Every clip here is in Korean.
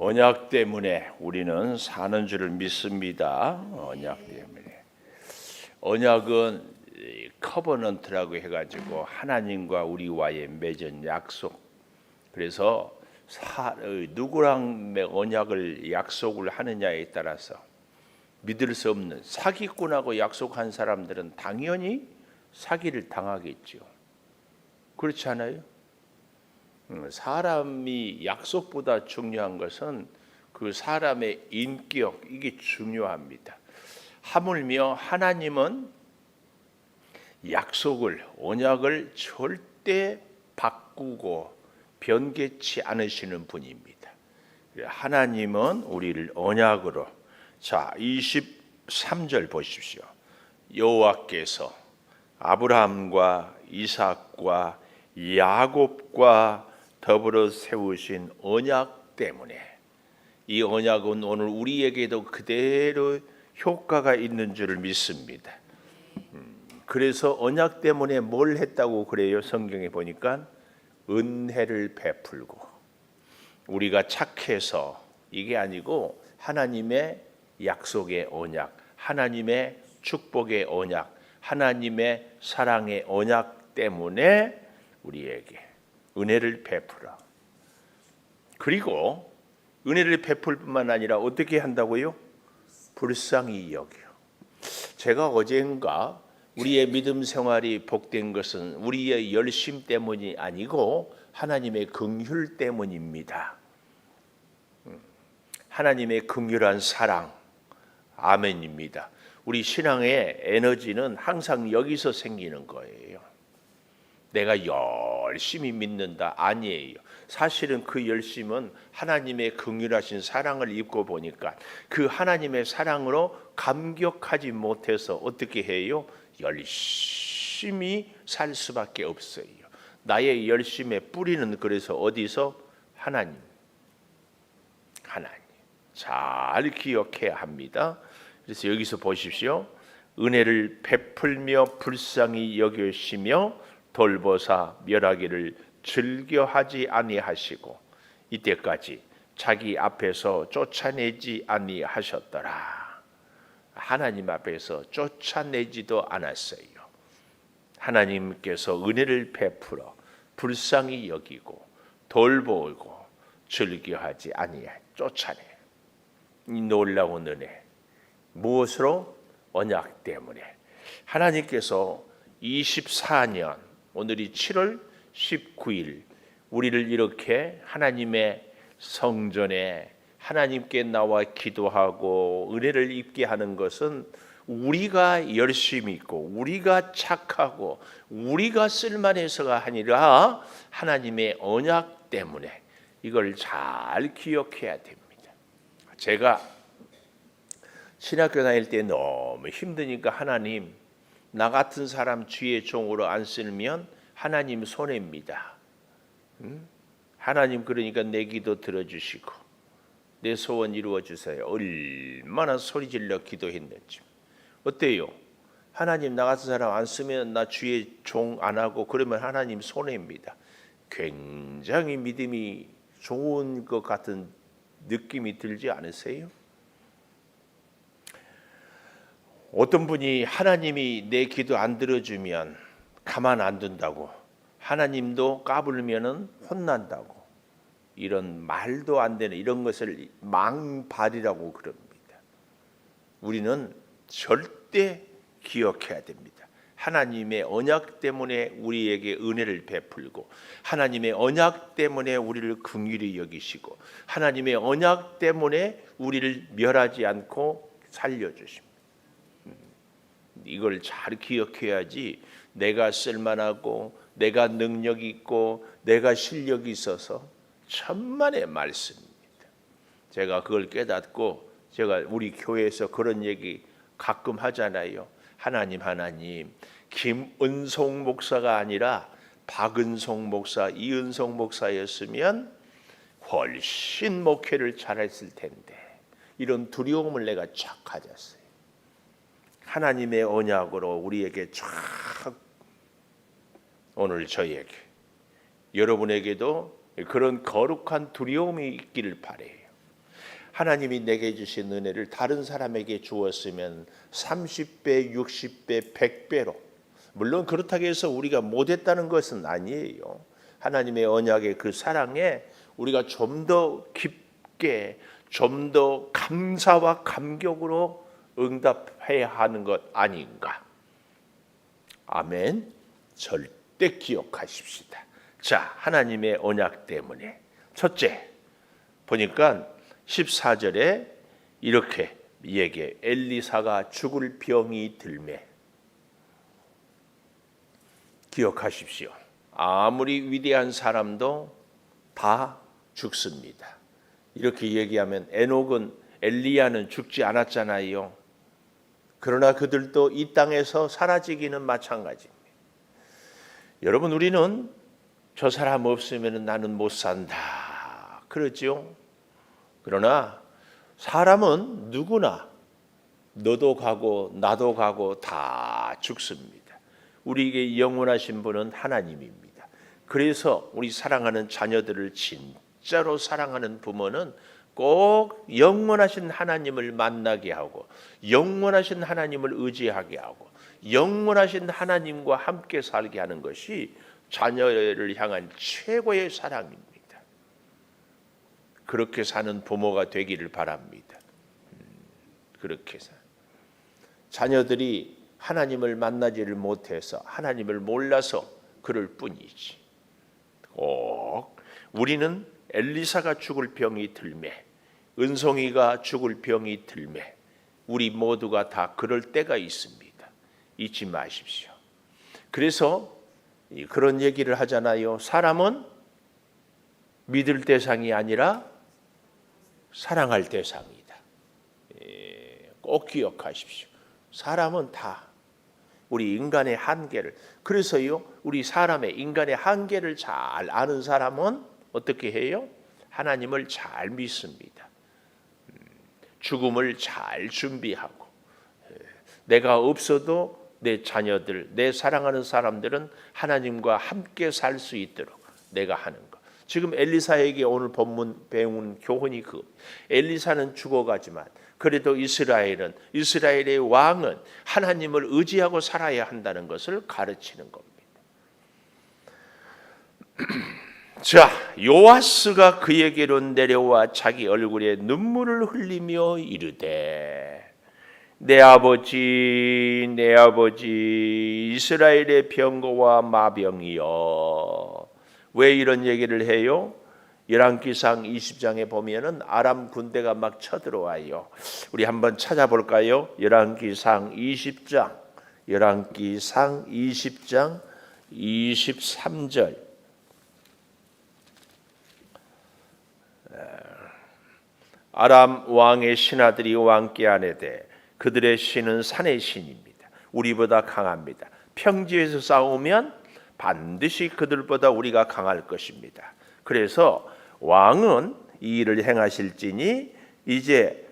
언약 때문에 우리는 사는 줄을 믿습니다. 언약 때문에. 언약은 커버넌트라고 해가지고 하나님과 우리와의 맺은 약속. 그래서 누구랑 언약을 약속을 하느냐에 따라서 믿을 수 없는 사기꾼하고 약속한 사람들은 당연히 사기를 당하겠죠. 그렇지 않아요? 사람이 약속보다 중요한 것은 그 사람의 인격, 이게 중요합니다. 하물며 하나님은 약속을, 언약을 절대 바꾸고 변개치 않으시는 분입니다. 하나님은 우리를 언약으로, 자 23절 보십시오. 여호와께서 아브라함과 이삭과 야곱과 더불어 세우신 언약 때문에, 이 언약은 오늘 우리에게도 그대로 효과가 있는 줄 믿습니다. 그래서 언약 때문에 뭘 했다고 그래요? 성경에 보니까 은혜를 베풀고, 우리가 착해서 이게 아니고 하나님의 약속의 언약, 하나님의 축복의 언약, 하나님의 사랑의 언약 때문에 우리에게 은혜를 베풀어. 그리고 은혜를 베풀 뿐만 아니라 어떻게 한다고요? 불쌍히 여겨. 제가 어젠가 우리의 믿음 생활이 복된 것은 우리의 열심 때문이 아니고 하나님의 긍휼 때문입니다. 하나님의 긍휼한 사랑, 아멘입니다. 우리 신앙의 에너지는 항상 여기서 생기는 거예요. 내가 열심히 믿는다, 아니에요. 사실은 그 열심은 하나님의 긍휼하신 사랑을 입고 보니까 그 하나님의 사랑으로 감격하지 못해서 어떻게 해요? 열심히 살 수밖에 없어요. 나의 열심의 뿌리는 그래서 어디서? 하나님. 잘 기억해야 합니다. 그래서 여기서 보십시오. 은혜를 베풀며 불쌍히 여기시며 돌보사 멸하기를 즐겨하지 아니하시고 이때까지 자기 앞에서 쫓아내지 아니하셨더라. 하나님 앞에서 쫓아내지도 않았어요. 하나님께서 은혜를 베풀어 불쌍히 여기고 돌보고 즐겨하지 아니하, 쫓아내. 이 놀라운 은혜, 무엇으로? 언약 때문에. 하나님께서 24년, 오늘이 7월 19일 우리를 이렇게 하나님의 성전에 하나님께 나와 기도하고 은혜를 입게 하는 것은 우리가 열심히 있고 우리가 착하고 우리가 쓸만해서가 아니라 하나님의 언약 때문에. 이걸 잘 기억해야 됩니다. 제가 신학교 다닐 때 너무 힘드니까 하나님, 나 같은 사람 주의 종으로 안 쓰면 하나님 손해입니다. 하나님 그러니까 내 기도 들어주시고 내 소원 이루어 주세요. 얼마나 소리질러 기도했는지. 어때요? 하나님 나 같은 사람 안 쓰면 나 주의 종 안 하고 그러면 하나님 손해입니다. 굉장히 믿음이 좋은 것 같은 느낌이 들지 않으세요? 어떤 분이 하나님이 내 기도 안 들어주면 가만 안 둔다고, 하나님도 까불면은 혼난다고, 이런 말도 안 되는 이런 것을 망발이라고 그럽니다. 우리는 절대 기억해야 됩니다. 하나님의 언약 때문에 우리에게 은혜를 베풀고, 하나님의 언약 때문에 우리를 긍휼히 여기시고, 하나님의 언약 때문에 우리를 멸하지 않고 살려주십니다. 이걸 잘 기억해야지 내가 쓸만하고 내가 능력 있고 내가 실력이 있어서 천만의 말씀입니다. 제가 그걸 깨닫고 제가 우리 교회에서 그런 얘기 가끔 하잖아요. 하나님 김은송 목사가 아니라 박은송 목사, 이은송 목사였으면 훨씬 목회를 잘했을 텐데, 이런 두려움을 내가 쫙 가졌어요. 하나님의 언약으로 우리에게 쫙, 오늘 저에게, 여러분에게도 그런 거룩한 두려움이 있기를 바라요. 하나님이 내게 주신 은혜를 다른 사람에게 주었으면 30배, 60배, 100배로, 물론 그렇다고 해서 우리가 못했다는 것은 아니에요. 하나님의 언약의 그 사랑에 우리가 좀 더 깊게, 좀 더 감사와 감격으로 응답해야 하는 것 아닌가. 아멘. 절대 기억하십시다. 자, 하나님의 언약 때문에 첫째 보니까 14절에 이렇게 얘기해. 엘리사가 죽을 병이 들매. 기억하십시오. 아무리 위대한 사람도 다 죽습니다. 이렇게 얘기하면 에녹은, 엘리야는 죽지 않았잖아요. 그러나 그들도 이 땅에서 사라지기는 마찬가지입니다. 여러분, 우리는 저 사람 없으면 나는 못 산다 그러죠. 그러나 사람은 누구나, 너도 가고 나도 가고 다 죽습니다. 우리에게 영원하신 분은 하나님입니다. 그래서 우리 사랑하는 자녀들을 진짜로 사랑하는 부모는 꼭 영원하신 하나님을 만나게 하고, 영원하신 하나님을 의지하게 하고, 영원하신 하나님과 함께 살게 하는 것이 자녀를 향한 최고의 사랑입니다. 그렇게 사는 부모가 되기를 바랍니다. 그렇게 사. 자녀들이 하나님을 만나지를 못해서, 하나님을 몰라서 그럴 뿐이지. 꼭 우리는 엘리사가 죽을 병이 들매, 은송이가 죽을 병이 들매, 우리 모두가 다 그럴 때가 있습니다. 잊지 마십시오. 그래서 그런 얘기를 하잖아요. 사람은 믿을 대상이 아니라 사랑할 대상이다. 꼭 기억하십시오. 사람은 다 우리 인간의 한계를, 그래서요, 우리 사람의 인간의 한계를 잘 아는 사람은 어떻게 해요? 하나님을 잘 믿습니다. 죽음을 잘 준비하고, 내가 없어도 내 자녀들, 내 사랑하는 사람들은 하나님과 함께 살 수 있도록 내가 하는 것. 지금 엘리사에게 오늘 본문 배운 교훈이 그, 엘리사는 죽어가지만 그래도 이스라엘은, 이스라엘의 왕은 하나님을 의지하고 살아야 한다는 것을 가르치는 겁니다. 자, 요아스가 그에게로 내려와 자기 얼굴에 눈물을 흘리며 이르되, 내 아버지, 내 아버지, 이스라엘의 병거와 마병이여. 왜 이런 얘기를 해요? 열왕기상 20장에 보면은 아람 군대가 막 쳐들어와요. 우리 한번 찾아볼까요? 열왕기상 20장, 열왕기상 20장 23절. 아람 왕의 신하들이 왕께 아뢰되, 그들의 신은 산의 신입니다. 우리보다 강합니다. 평지에서 싸우면 반드시 그들보다 우리가 강할 것입니다. 그래서 왕은 이 일을 행하실지니 이제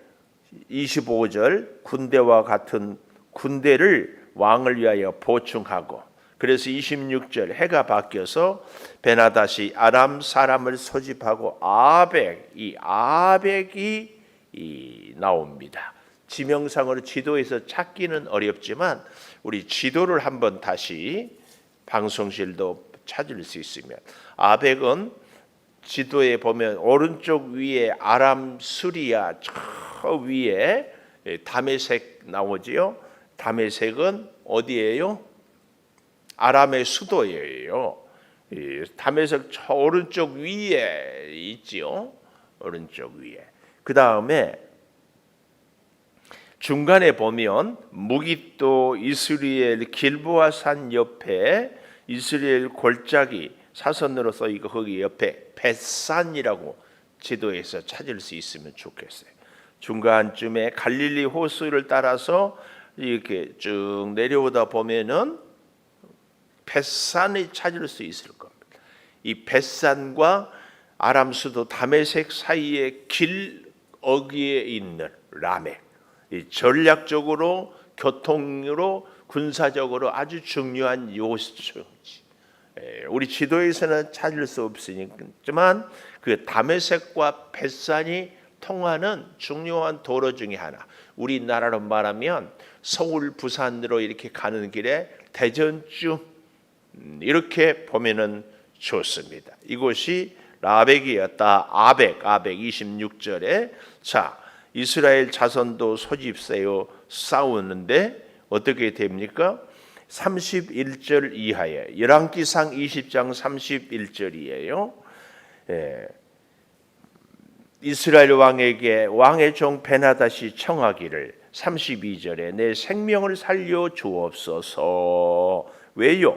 25절 군대와 같은 군대를 왕을 위하여 보충하고, 그래서 26절 해가 바뀌어서 베나다시 아람 사람을 소집하고 아벡, 이 아벡이 나옵니다. 지명상으로 지도에서 찾기는 어렵지만 우리 지도를 한번 다시 방송실도 찾을 수 있으면, 아벡은 지도에 보면 오른쪽 위에 아람 수리아 저 위에 다메섹 나오지요. 다메섹은 어디예요? 아람의 수도예요. 다메섹 저 오른쪽 위에 있지요. 오른쪽 위에. 그 다음에 중간에 보면 무깃도 이스라엘 길보아 산 옆에 이스라엘 골짜기 사선으로 써 있고, 거기 옆에 벳산이라고 지도에서 찾을 수 있으면 좋겠어요. 중간쯤에 갈릴리 호수를 따라서 이렇게 쭉 내려오다 보면은 벳산을 찾을 수 있을 겁니다. 이 벳산과 아람 수도 다메섹 사이의 길 어귀에 있는 라멕, 이 전략적으로, 교통으로, 군사적으로 아주 중요한 요소지. 우리 지도에서는 찾을 수 없으니까만 그 다메섹과 벳산이 통하는 중요한 도로 중에 하나. 우리나라로 말하면 서울 부산으로 이렇게 가는 길에 대전쯤 이렇게 보면은 좋습니다. 이곳이 라벡이었다. 아벡 26절에 자 이스라엘 자손도 소집세요 싸우는데 어떻게 됩니까? 31절 이하에 열왕기상 20장 31절이에요. 이스라엘 왕에게 왕의 종 베나닷이 청하기를 32절에 내 생명을 살려 주옵소서. 왜요?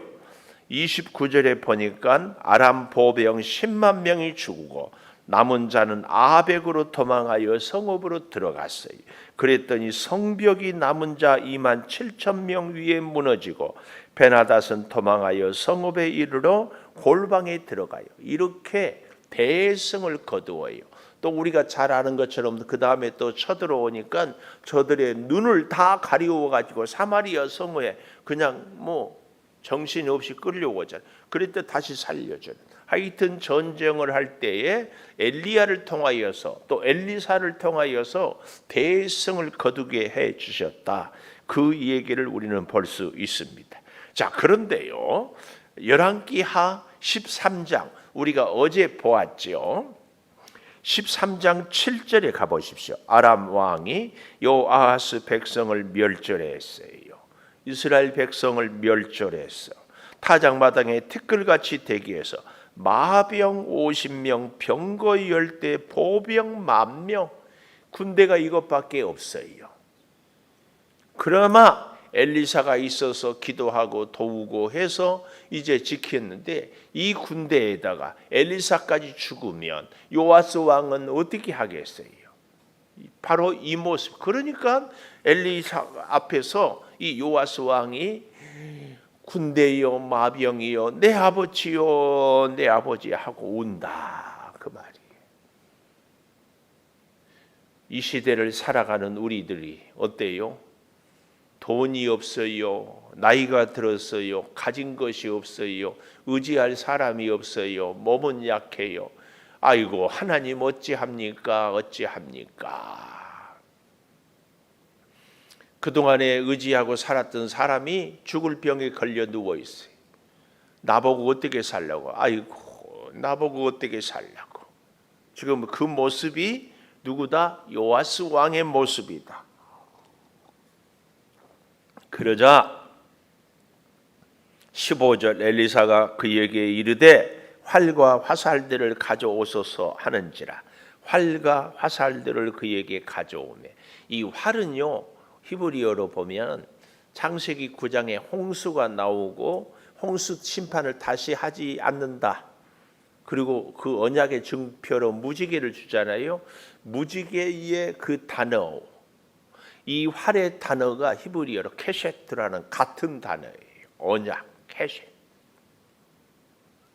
29절에 보니까 아람 보병 10만 명이 죽고 남은 자는 아벡으로 도망하여 성읍으로 들어갔어요. 그랬더니 성벽이 남은 자 2만 7천 명 위에 무너지고 베나닷은 도망하여 성읍에 이르러 골방에 들어가요. 이렇게 대승을 거두어요. 또 우리가 잘 아는 것처럼 그 다음에 또 쳐들어오니까 저들의 눈을 다 가리워 가지고 사마리아 성읍에 그냥 정신이 없이 끌려오잖아요. 그럴 때 다시 살려줘요. 하여튼 전쟁을 할 때에 엘리야를 통하여서 또 엘리사를 통하여서 대승을 거두게 해 주셨다. 그 얘기를 우리는 볼 수 있습니다. 자, 그런데요. 열왕기하 13장 우리가 어제 보았죠. 13장 7절에 가보십시오. 아람 왕이 요아하스 백성을 멸절했어요. 이스라엘 백성을 멸절했어. 타작마당에 티끌같이 대기해서 마병 50명, 병거 10대, 보병 10,000명, 군대가 이것밖에 없어요. 그러나 엘리사가 있어서 기도하고 도우고 해서 이제 지켰는데 이 군대에다가 엘리사까지 죽으면 요아스 왕은 어떻게 하겠어요? 바로 이 모습. 그러니까 엘리사 앞에서 이 요아스 왕이 군대요 마병이요 내 아버지요 내 아버지 하고 운다 그 말이에요. 이 시대를 살아가는 우리들이 어때요? 돈이 없어요. 나이가 들었어요. 가진 것이 없어요. 의지할 사람이 없어요. 몸은 약해요. 아이고 하나님 어찌합니까? 어찌합니까? 그동안에 의지하고 살았던 사람이 죽을 병에 걸려 누워 있어요. 나보고 어떻게 살려고? 아이고 나보고 어떻게 살려고? 지금 그 모습이 누구다? 요아스 왕의 모습이다. 그러자 15절 엘리사가 그에게 이르되 활과 화살들을 가져오소서 하는지라. 활과 화살들을 그에게 가져오매. 이 활은요 히브리어로 보면 창세기 9장에 홍수가 나오고 홍수 심판을 다시 하지 않는다. 그리고 그 언약의 증표로 무지개를 주잖아요. 무지개의 그 단어, 이 활의 단어가 히브리어로 케셰트라는 같은 단어예요. 언약, 케셰.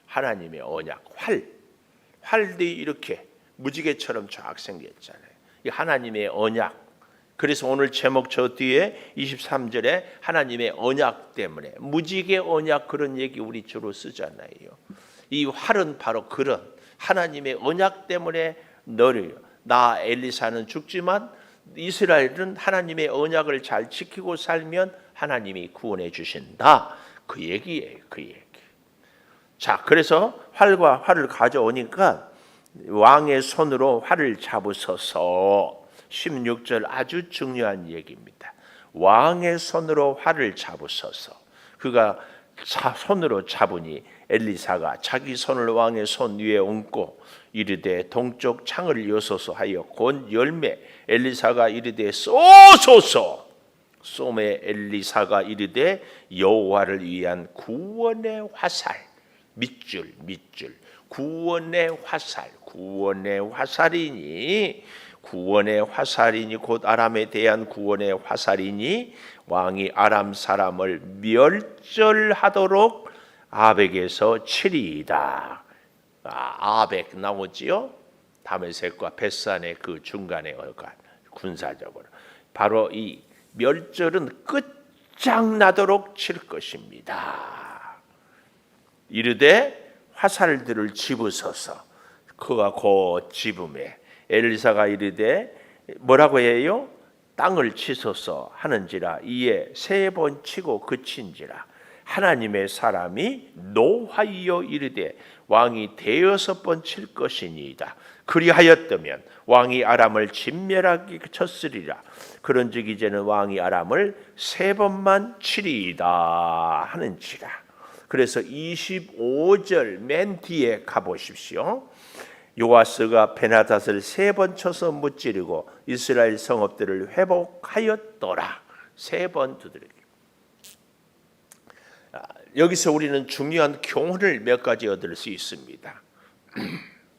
하나님의 언약, 활들이 이렇게 무지개처럼 쫙 생겼잖아요. 이 하나님의 언약. 그래서 오늘 제목 저 뒤에 23절에 하나님의 언약 때문에 무지개 언약 그런 얘기 우리 주로 쓰잖아요. 이 활은 바로 그런 하나님의 언약 때문에 너를 나 엘리사는 죽지만 이스라엘은 하나님의 언약을 잘 지키고 살면 하나님이 구원해 주신다. 그 얘기예요. 그 얘기. 자, 그래서 활과 활을 가져오니까 왕의 손으로 활을 잡으소서. 16절 아주 중요한 얘기입니다. 왕의 손으로 활을 잡으소서. 그가 손으로 잡으니 엘리사가 자기 손을 왕의 손 위에 얹고 이르되 동쪽 창을 여소서 하여 곧 열매. 엘리사가 이르되 쏘소서. 쏘매 엘리사가 이르되 여호와를 위한 구원의 화살. 밑줄 구원의 화살. 구원의 화살이니 곧 아람에 대한 구원의 화살이니 왕이 아람 사람을 멸절하도록 아벡에서 치리이다. 아벡 나오지요? 다메섹과 벳산의 그 중간에 어간 군사적으로 바로 이 멸절은 끝장나도록 칠 것입니다. 이르되 화살들을 집으소서. 그가 곧 집음에 엘리사가 이르되 뭐라고 해요? 땅을 치소서 하는지라. 이에 3번 치고 그친지라. 하나님의 사람이 노하여 이르되 왕이 6번 칠 것이니이다. 그리하였다면 왕이 아람을 진멸하게 쳤으리라. 그런즉 이제는 왕이 아람을 3번만 치리이다 하는지라. 그래서 25절 맨 뒤에 가보십시오. 요아스가 베나닷을 3번 쳐서 무찌르고 이스라엘 성읍들을 회복하였더라. 3번 두드리기. 여기서 우리는 중요한 교훈을 몇 가지 얻을 수 있습니다.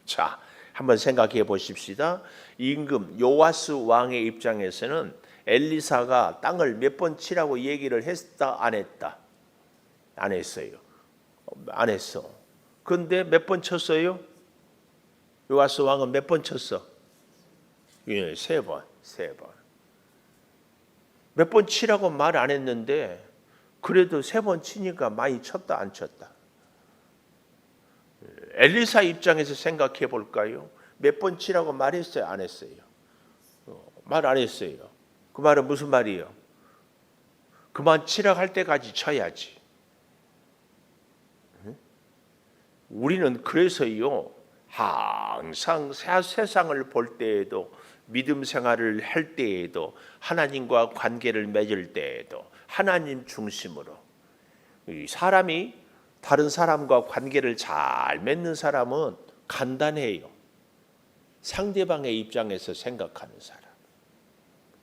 자, 한번 생각해 보십시다. 임금 요아스 왕의 입장에서는 엘리사가 땅을 몇 번 치라고 얘기를 했다 안 했다? 안 했어요. 안 했어. 그런데 몇 번 쳤어요? 요아스 왕은 몇 번 쳤어? 예, 3번. 몇 번 치라고 말 안 했는데 그래도 3번 치니까 많이 쳤다 안 쳤다? 엘리사 입장에서 생각해 볼까요? 몇 번 치라고 말했어요 안 했어요? 말 안 했어요. 그 말은 무슨 말이에요? 그만 치라고 할 때까지 쳐야지. 우리는 그래서요 항상 세상을 볼 때에도 믿음 생활을 할 때에도 하나님과 관계를 맺을 때에도 하나님 중심으로 사람이 다른 사람과 관계를 잘 맺는 사람은 간단해요. 상대방의 입장에서 생각하는 사람.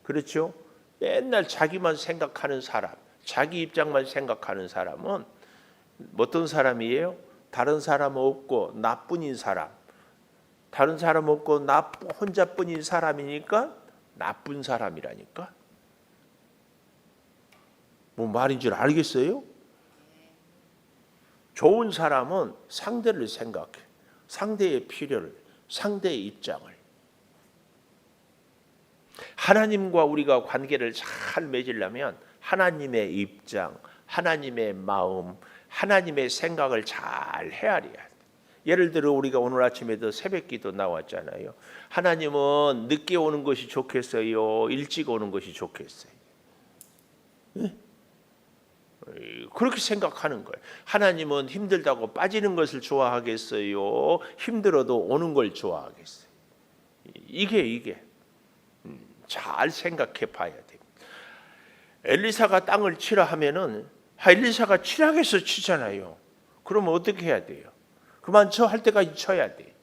그렇죠? 맨날 자기만 생각하는 사람, 자기 입장만 생각하는 사람은 어떤 사람이에요? 다른 사람 없고 나뿐인 사람. 다른 사람 없고 나 혼자뿐인 사람이니까 나쁜 사람이라니까. 뭐 말인 줄 알겠어요? 좋은 사람은 상대를 생각해. 상대의 필요를, 상대의 입장을. 하나님과 우리가 관계를 잘 맺으려면 하나님의 입장, 하나님의 마음, 하나님의 생각을 잘 헤아려야 돼. 예를 들어 우리가 오늘 아침에도 새벽기도 나왔잖아요. 하나님은 늦게 오는 것이 좋겠어요? 일찍 오는 것이 좋겠어요? 그렇게 생각하는 거예요. 하나님은 힘들다고 빠지는 것을 좋아하겠어요? 힘들어도 오는 걸 좋아하겠어요? 이게 잘 생각해 봐야 됩니다. 엘리사가 땅을 치라 하면은 엘리사가 치라해서 치잖아요. 그러면 어떻게 해야 돼요? 그만 쳐 할 때까지 쳐야 돼.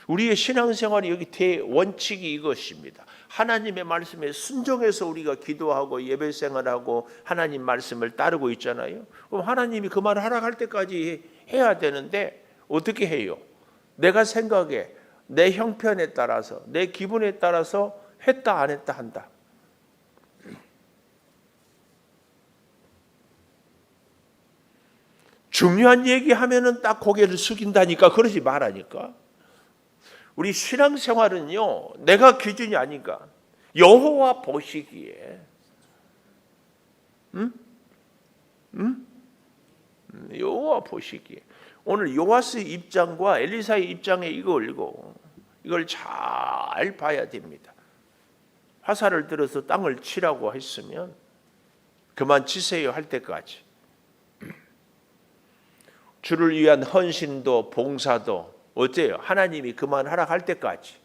우리의 신앙생활이 여기 대원칙이 이것입니다. 하나님의 말씀에 순종해서 우리가 기도하고 예배생활하고 하나님 말씀을 따르고 있잖아요. 그럼 하나님이 그 말을 하라 할 때까지 해야 되는데 어떻게 해요? 내가 생각에 내 형편에 따라서 내 기분에 따라서 했다 안 했다 한다. 중요한 얘기하면은 딱 고개를 숙인다니까. 그러지 말라니까. 우리 신앙생활은요 내가 기준이 아닌가. 여호와 보시기에 여호와 보시기에 오늘 요아스 입장과 엘리사의 입장에 이걸 잘 봐야 됩니다. 화살을 들어서 땅을 치라고 했으면 그만 치세요 할 때까지. 주를 위한 헌신도 봉사도 어때요? 하나님이 그만하라 할 때까지.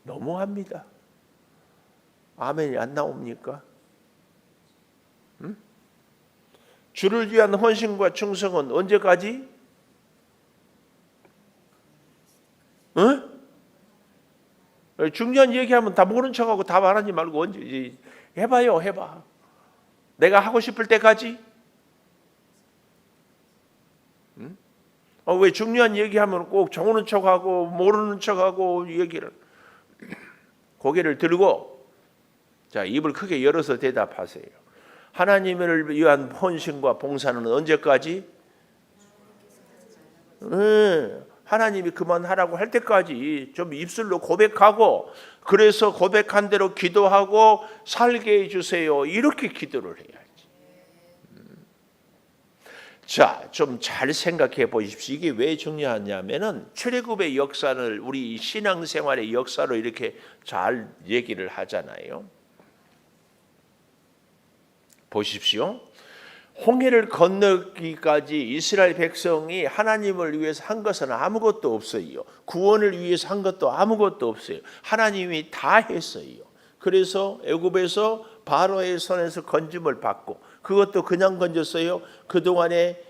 너무합니다. 아멘이 안 나옵니까? 주를 위한 헌신과 충성은 언제까지? 중요한 얘기하면 다 모른 척하고 답 안 하지 말고 언제 해봐요. 해봐. 내가 하고 싶을 때까지? 왜 중요한 얘기하면 꼭 정오는 척하고 모르는 척하고 얘기를. 고개를 들고 자 입을 크게 열어서 대답하세요. 하나님을 위한 헌신과 봉사는 언제까지? 하나님이 그만하라고 할 때까지 좀 입술로 고백하고 그래서 고백한 대로 기도하고 살게 해주세요. 이렇게 기도를 해야지. 자, 좀 잘 생각해 보십시오. 이게 왜 중요하냐면은 출애굽의 역사를 우리 신앙생활의 역사로 이렇게 잘 얘기를 하잖아요. 보십시오. 홍해를 건너기까지 이스라엘 백성이 하나님을 위해서 한 것은 아무것도 없어요. 구원을 위해서 한 것도 아무것도 없어요. 하나님이 다 했어요. 그래서 애굽에서 바로의 손에서 건짐을 받고, 그것도 그냥 건졌어요. 그동안에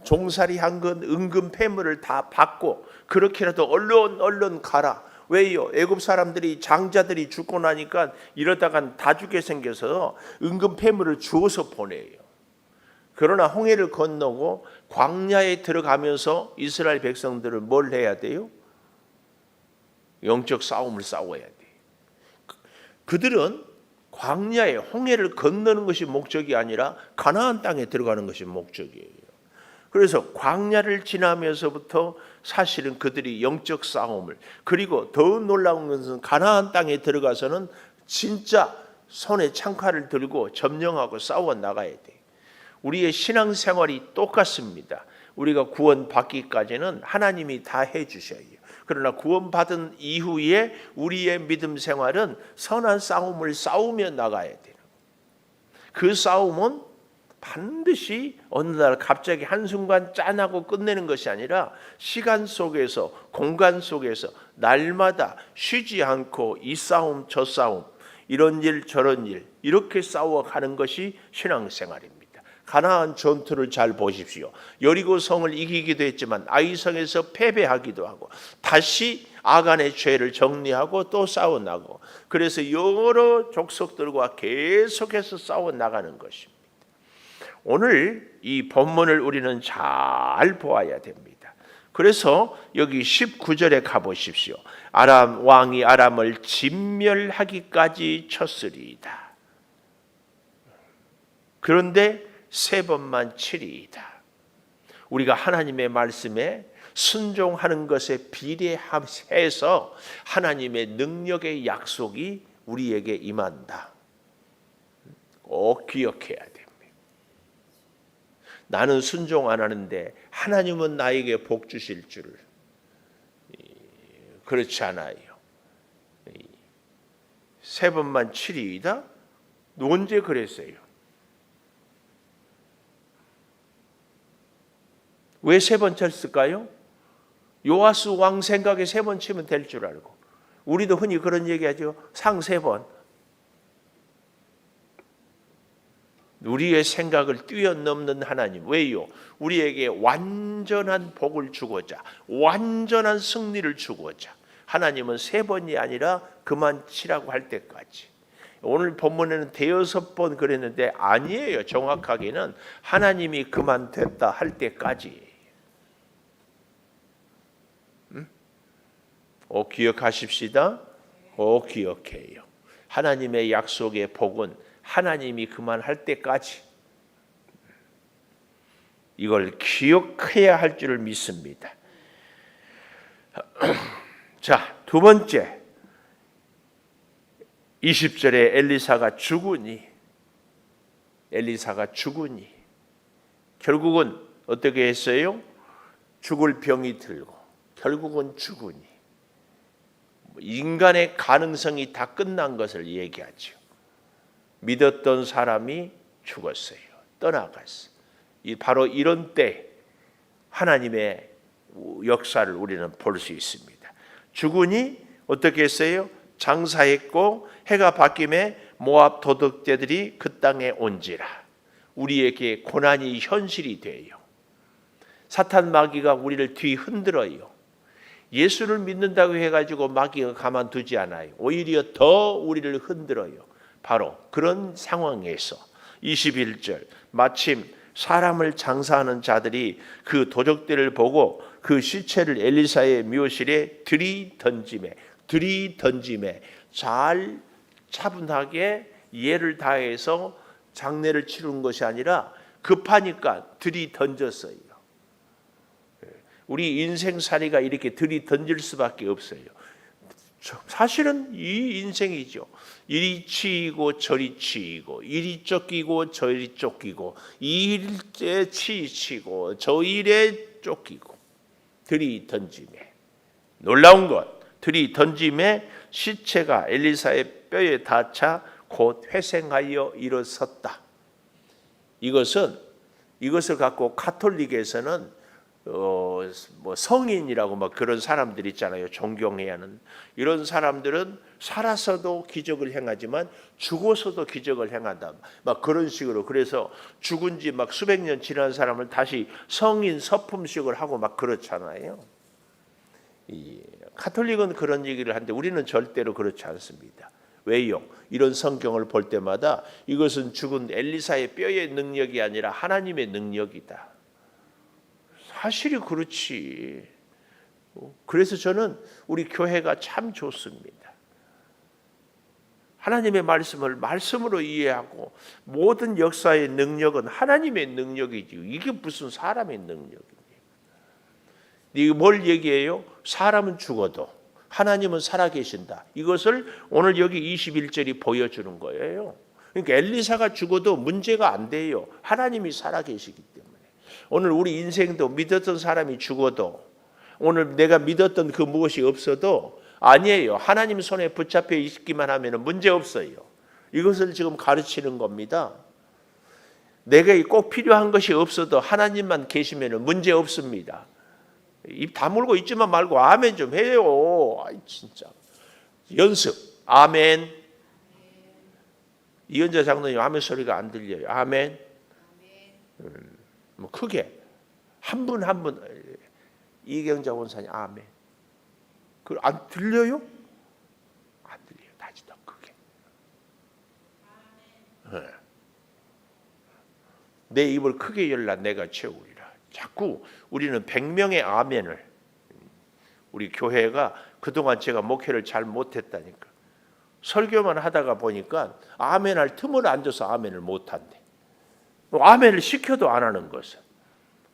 종살이 한 건 은금 패물을 다 받고, 그렇게라도 얼른 가라. 왜요? 애굽 사람들이 장자들이 죽고 나니까 이러다간 다 죽게 생겨서 은금 패물을 주어서 보내요. 그러나 홍해를 건너고 광야에 들어가면서 이스라엘 백성들은 뭘 해야 돼요? 영적 싸움을 싸워야 돼요. 그들은 광야에 홍해를 건너는 것이 목적이 아니라 가나안 땅에 들어가는 것이 목적이에요. 그래서 광야를 지나면서부터 사실은 그들이 영적 싸움을, 그리고 더 놀라운 것은 가나안 땅에 들어가서는 진짜 손에 창칼을 들고 점령하고 싸워 나가야 돼요. 우리의 신앙생활이 똑같습니다. 우리가 구원받기까지는 하나님이 다 해주셔요. 그러나 구원받은 이후에 우리의 믿음 생활은 선한 싸움을 싸우며 나가야 돼요. 그 싸움은 반드시 어느 날 갑자기 한순간 짠하고 끝내는 것이 아니라 시간 속에서, 공간 속에서 날마다 쉬지 않고 이 싸움 저 싸움, 이런 일 저런 일, 이렇게 싸워가는 것이 신앙생활입니다. 가나안 전투를 잘 보십시오. 여리고 성을 이기기도 했지만 아이성에서 패배하기도 하고, 다시 아간의 죄를 정리하고 또 싸워나가고, 그래서 여러 족속들과 계속해서 싸워나가는 것입니다. 오늘 이 본문을 우리는 잘 보아야 됩니다. 그래서 여기 19절에 가보십시오. 아람 왕이 아람을 진멸하기까지 쳤으리이다. 그런데 3번만 치리이다. 우리가 하나님의 말씀에 순종하는 것에 비례해서 하나님의 능력의 약속이 우리에게 임한다. 꼭 기억해야 됩니다. 나는 순종 안 하는데 하나님은 나에게 복 주실 줄, 그렇지 않아요. 3번만 치리이다? 언제 그랬어요? 왜 3번 쳤을까요? 요아스 왕 생각에 3번 치면 될 줄 알고. 우리도 흔히 그런 얘기하죠. 상 3번. 우리의 생각을 뛰어넘는 하나님. 왜요? 우리에게 완전한 복을 주고자, 완전한 승리를 주고자. 하나님은 3번이 아니라 그만 치라고 할 때까지. 오늘 본문에는 5번 그랬는데 아니에요. 정확하게는 하나님이 그만 됐다 할 때까지. 꼭 기억하십시다. 꼭 기억해요. 하나님의 약속의 복은 하나님이 그만할 때까지, 이걸 기억해야 할 줄을 믿습니다. 자, 2번째, 20절에 엘리사가 죽으니 결국은 어떻게 했어요? 죽을 병이 들고 결국은 죽으니, 인간의 가능성이 다 끝난 것을 얘기하죠. 믿었던 사람이 죽었어요. 떠나갔어요. 바로 이런 때 하나님의 역사를 우리는 볼 수 있습니다. 죽으니 어떻게 했어요? 장사했고 해가 바뀜에 모압 도둑들이 그 땅에 온지라. 우리에게 고난이 현실이 돼요. 사탄 마귀가 우리를 뒤흔들어요. 예수를 믿는다고 해가지고 마귀가 가만두지 않아요. 오히려 더 우리를 흔들어요. 바로 그런 상황에서 21절, 마침 사람을 장사하는 자들이 그 도적들을 보고 그 시체를 엘리사의 묘실에 들이던짐에 잘 차분하게 예를 다해서 장례를 치르는 것이 아니라 급하니까 들이던졌어요. 우리 인생살이가 이렇게 들이던질 수밖에 없어요. 사실은 이 인생이죠. 이리 치이고 저리 치이고, 이리 쫓기고 저리 쫓기고, 이 일에 치이고 저 일에 쫓기고, 들이 던짐에, 놀라운 것, 들이 던짐에 시체가 엘리사의 뼈에 닿자 곧 회생하여 일어섰다. 이것을 갖고 가톨릭에서는 뭐 성인이라고 막 그런 사람들 있잖아요. 존경해야 하는 이런 사람들은 살아서도 기적을 행하지만 죽어서도 기적을 행한다. 막 그런 식으로. 그래서 죽은 지 막 수백 년 지난 사람을 다시 성인 서품식을 하고 막 그렇잖아요. 이 가톨릭은 그런 얘기를 하는데 우리는 절대로 그렇지 않습니다. 왜요? 이런 성경을 볼 때마다 이것은 죽은 엘리사의 뼈의 능력이 아니라 하나님의 능력이다. 사실이 그렇지. 그래서 저는 우리 교회가 참 좋습니다. 하나님의 말씀을 말씀으로 이해하고 모든 역사의 능력은 하나님의 능력이지 이게 무슨 사람의 능력이니? 이게 뭘 얘기해요? 사람은 죽어도 하나님은 살아계신다. 이것을 오늘 여기 21절이 보여주는 거예요. 그러니까 엘리사가 죽어도 문제가 안 돼요. 하나님이 살아계시기 때문에. 오늘 우리 인생도 믿었던 사람이 죽어도 오늘 내가 믿었던 그 무엇이 없어도 아니에요. 하나님 손에 붙잡혀 있기만 하면 문제 없어요. 이것을 지금 가르치는 겁니다. 내가 꼭 필요한 것이 없어도 하나님만 계시면 문제 없습니다. 입 다물고 있지만 말고 아멘 좀 해요. 아이 진짜. 연습. 아멘. 이은자 장로님 아멘 소리가 안 들려요. 아멘. 뭐 크게 한 분 한 분 이경자 원사님 아멘. 그 안 들려요? 안 들려요. 다시 더 크게. 내 입을 크게 열라 내가 채우리라. 자꾸 우리는 100명의 아멘을 우리 교회가 그동안 제가 목회를 잘 못했다니까. 설교만 하다가 보니까 아멘할 틈을 안 줘서 아멘을 못한대. 아멘을 시켜도 안 하는 것은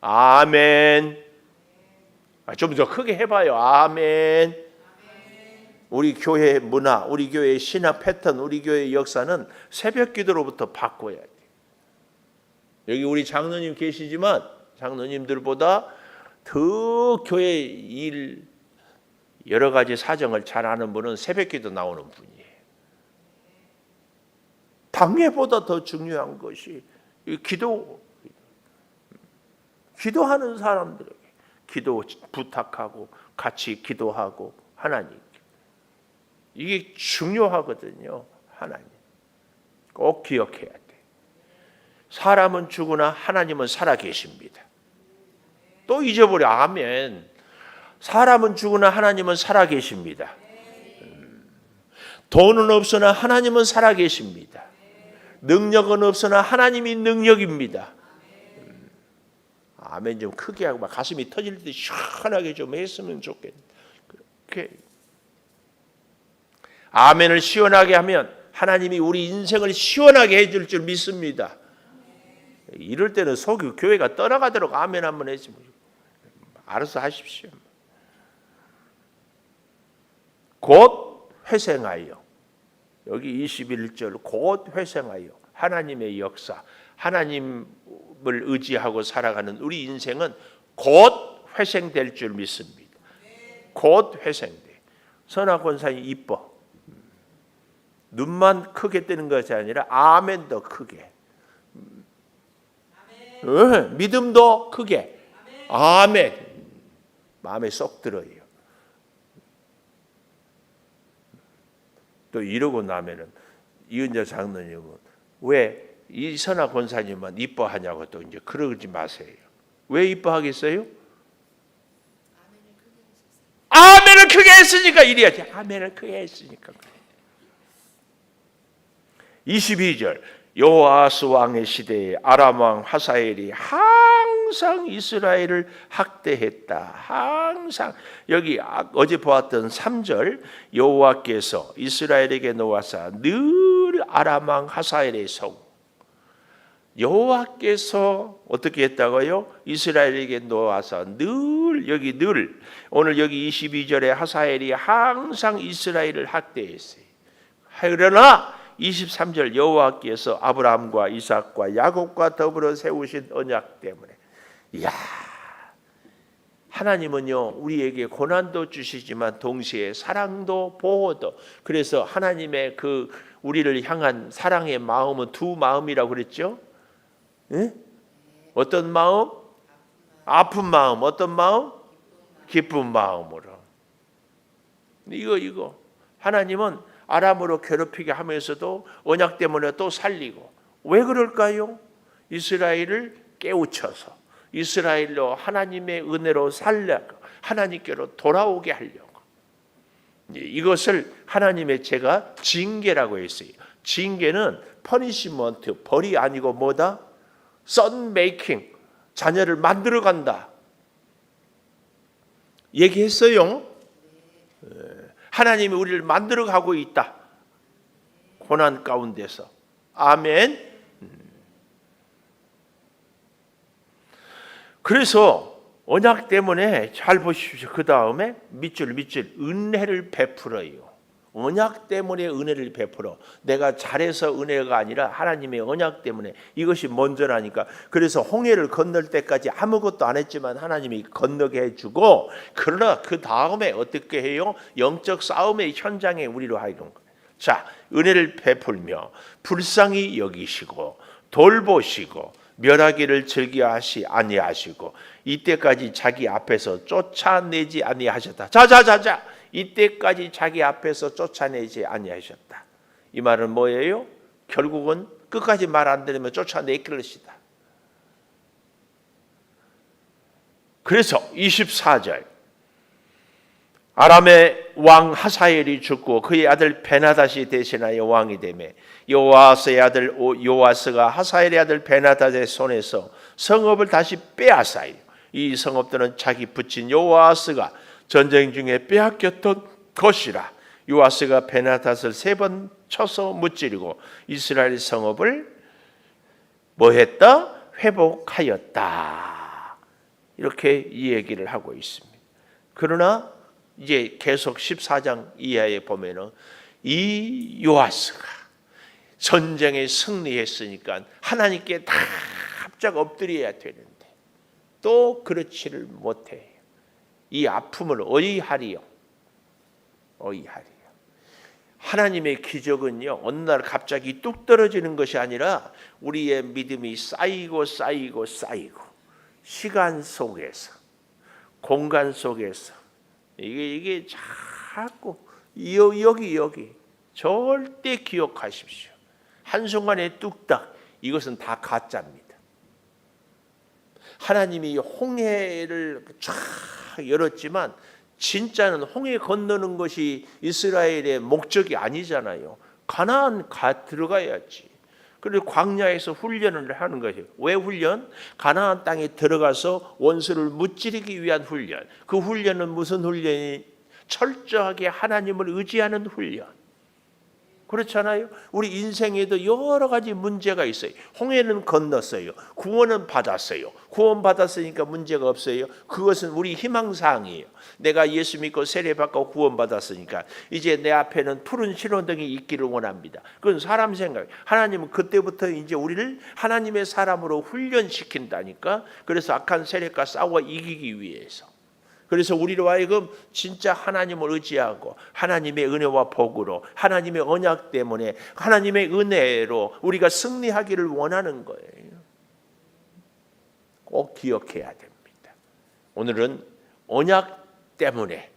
아멘. 좀 더 크게 해봐요. 아멘. 우리 교회의 문화, 우리 교회의 신학 패턴, 우리 교회의 역사는 새벽 기도로부터 바꿔야 돼. 여기 우리 장로님 계시지만 장로님들보다 더 교회 일 여러 가지 사정을 잘 아는 분은 새벽 기도 나오는 분이에요. 당회보다 더 중요한 것이 기도하는 사람들에게 기도 부탁하고 같이 기도하고 하나님 이게 중요하거든요. 하나님 꼭 기억해야 돼. 사람은 죽으나 하나님은 살아계십니다. 또 잊어버려. 아멘. 사람은 죽으나 하나님은 살아계십니다. 돈은 없으나 하나님은 살아계십니다. 능력은 없으나 하나님이 능력입니다. 아멘 좀 크게 하고 막 가슴이 터질 때 시원하게 좀 했으면 좋겠네. 그렇게 아멘을 시원하게 하면 하나님이 우리 인생을 시원하게 해줄 줄 믿습니다. 이럴 때는 속이 교회가 떠나가도록 아멘 한번 해지 뭐. 알아서 하십시오. 곧 회생하여 여기 21절 곧 회생하여 하나님의 역사 하나님을 의지하고 살아가는 우리 인생은 곧 회생될 줄 믿습니다. 곧 회생돼. 선악 권사님 이뻐. 눈만 크게 뜨는 것이 아니라 아멘도 크게. 믿음도 크게. 아멘. 마음에 쏙 들어요. 또 이러고 나면은 이은자 장로님은 왜 이선아 권사님만 이뻐하냐고 또 이제 그러지 마세요. 왜 이뻐하겠어요? 아멘을 크게 했으니까 이래야지. 아멘을 크게 했으니까. 22절 여호아스 왕의 시대에 아람 왕 하사엘이 항상 이스라엘을 학대했다. 항상 여기 어제 보았던 3절 여호와께서 이스라엘에게 놓아사 늘 아람 왕 하사엘의 성 여호와께서 어떻게 했다고요? 이스라엘에게 놓아서 늘 오늘 여기 22절에 하사엘이 항상 이스라엘을 학대했어요. 그러나 23절 여호와께서 아브라함과 이삭과 야곱과 더불어 세우신 언약 때문에, 이야, 하나님은요 우리에게 고난도 주시지만 동시에 사랑도 보호도. 그래서 하나님의 그 우리를 향한 사랑의 마음은 두 마음이라고 그랬죠. 예? 어떤 마음? 아픈 마음. 어떤 마음? 기쁜 마음으로. 이거 하나님은 아람으로 괴롭히게 하면서도 언약 때문에 또 살리고. 왜 그럴까요? 이스라엘을 깨우쳐서 이스라엘로 하나님의 은혜로 살려고, 하나님께로 돌아오게 하려고. 이것을 하나님의 제가 징계라고 했어요. 징계는 퍼니시먼트, 벌이 아니고 뭐다? 선 메이킹, 자녀를 만들어 간다 얘기했어요. 하나님이 우리를 만들어 가고 있다, 고난 가운데서. 아멘. 그래서 언약 때문에 잘 보십시오. 그 다음에 밑줄 은혜를 베풀어요. 언약 때문에 은혜를 베풀어. 내가 잘해서 은혜가 아니라 하나님의 언약 때문에 이것이 먼저라니까. 그래서 홍해를 건널 때까지 아무것도 안 했지만 하나님이 건너게 해주고, 그러나 그 다음에 어떻게 해요? 영적 싸움의 현장에 우리로 하여금. 자, 은혜를 베풀며 불쌍히 여기시고 돌보시고 멸하기를 즐겨하시 아니하시고 이때까지 자기 앞에서 쫓아내지 아니하셨다. 자자자자, 이때까지 자기 앞에서 쫓아내지 아니하셨다. 이 말은 뭐예요? 결국은 끝까지 말 안 들으면 쫓아내길 것이다. 그래서 24절, 아람의 왕 하사엘이 죽고 그의 아들 베나닷이 대신하여 왕이 되매 요아스의 아들 요아스가 하사엘의 아들 베나닷의 손에서 성읍을 다시 빼앗아요. 이 성읍들은 자기 부친 요아스가 전쟁 중에 빼앗겼던 것이라. 요아스가 베나닷을 3번 쳐서 무찌르고 이스라엘 성읍을 뭐했다? 회복하였다. 이렇게 이 얘기를 하고 있습니다. 그러나 이제 계속 14장 이하에 보면은 이 요아스가 전쟁에 승리했으니까 하나님께 다 합작 엎드려야 되는데 또 그렇지를 못해요. 이 아픔을 어이하리요. 하나님의 기적은요, 어느 날 갑자기 뚝 떨어지는 것이 아니라 우리의 믿음이 쌓이고 시간 속에서, 공간 속에서 이게 자꾸 여기 절대 기억하십시오. 한순간에 뚝딱, 이것은 다 가짜입니다. 하나님이 홍해를 쫙 열었지만 진짜는 홍해 건너는 것이 이스라엘의 목적이 아니잖아요. 가나안 들어가야지. 그리고 광야에서 훈련을 하는 것이에요. 왜 훈련? 가나안 땅에 들어가서 원수를 무찌르기 위한 훈련. 그 훈련은 무슨 훈련이? 철저하게 하나님을 의지하는 훈련. 그렇잖아요. 우리 인생에도 여러 가지 문제가 있어요. 홍해는 건넜어요. 구원은 받았어요. 구원 받았으니까 문제가 없어요. 그것은 우리 희망사항이에요. 내가 예수 믿고 세례받고 구원 받았으니까 이제 내 앞에는 푸른 신호등이 있기를 원합니다. 그건 사람 생각. 하나님은 그때부터 이제 우리를 하나님의 사람으로 훈련시킨다니까. 그래서 악한 세력과 싸워 이기기 위해서. 그래서 우리로 하여금 진짜 하나님을 의지하고 하나님의 은혜와 복으로, 하나님의 언약 때문에, 하나님의 은혜로 우리가 승리하기를 원하는 거예요. 꼭 기억해야 됩니다. 오늘은 언약 때문에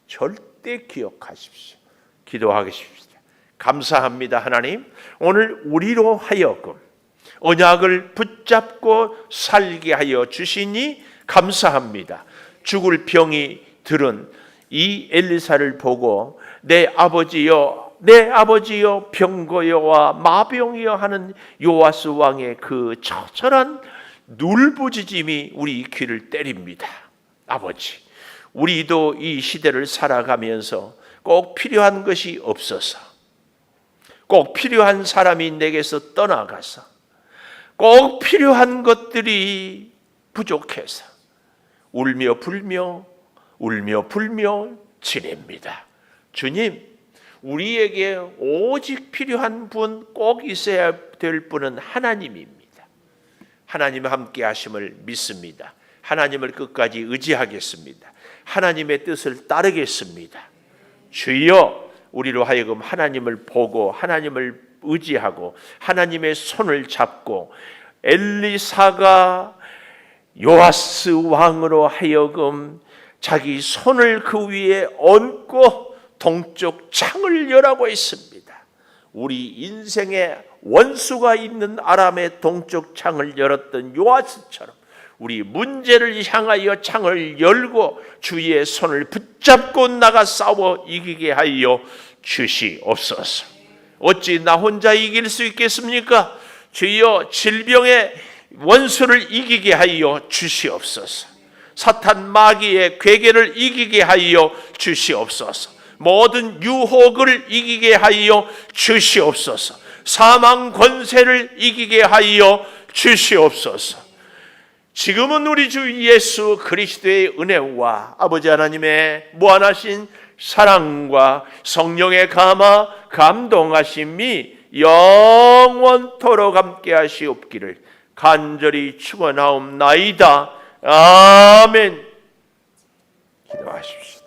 절대 기억하십시오. 기도하겠습니다. 감사합니다. 하나님, 오늘 우리로 하여금 언약을 붙잡고 살게 하여 주시니 감사합니다. 죽을 병이 들은 이 엘리사를 보고 내 아버지여 병거여와 마병이여 하는 요아스 왕의 그 처절한 울부짖음이 우리 귀를 때립니다. 아버지, 우리도 이 시대를 살아가면서 꼭 필요한 것이 없어서, 꼭 필요한 사람이 내게서 떠나가서, 꼭 필요한 것들이 부족해서 울며 불며 지냅니다. 주님, 우리에게 오직 필요한 분, 꼭 있어야 될 분은 하나님입니다. 하나님과 함께 하심을 믿습니다. 하나님을 끝까지 의지하겠습니다. 하나님의 뜻을 따르겠습니다. 주여, 우리로 하여금 하나님을 보고 하나님을 의지하고 하나님의 손을 잡고 엘리사가 요아스 왕으로 하여금 자기 손을 그 위에 얹고 동쪽 창을 열라고 했습니다. 우리 인생에 원수가 있는 아람의 동쪽 창을 열었던 요아스처럼 우리 문제를 향하여 창을 열고 주의 손을 붙잡고 나가 싸워 이기게 하여 주시옵소서. 어찌 나 혼자 이길 수 있겠습니까? 주여, 질병의 원수를 이기게 하여 주시옵소서. 사탄 마귀의 괴계를 이기게 하여 주시옵소서. 모든 유혹을 이기게 하여 주시옵소서. 사망 권세를 이기게 하여 주시옵소서. 지금은 우리 주 예수 그리스도의 은혜와 아버지 하나님의 무한하신 사랑과 성령의 감동하심이 영원토록 함께 하시옵기를 간절히 축원하옵나이다. 아멘. 기도하십시오.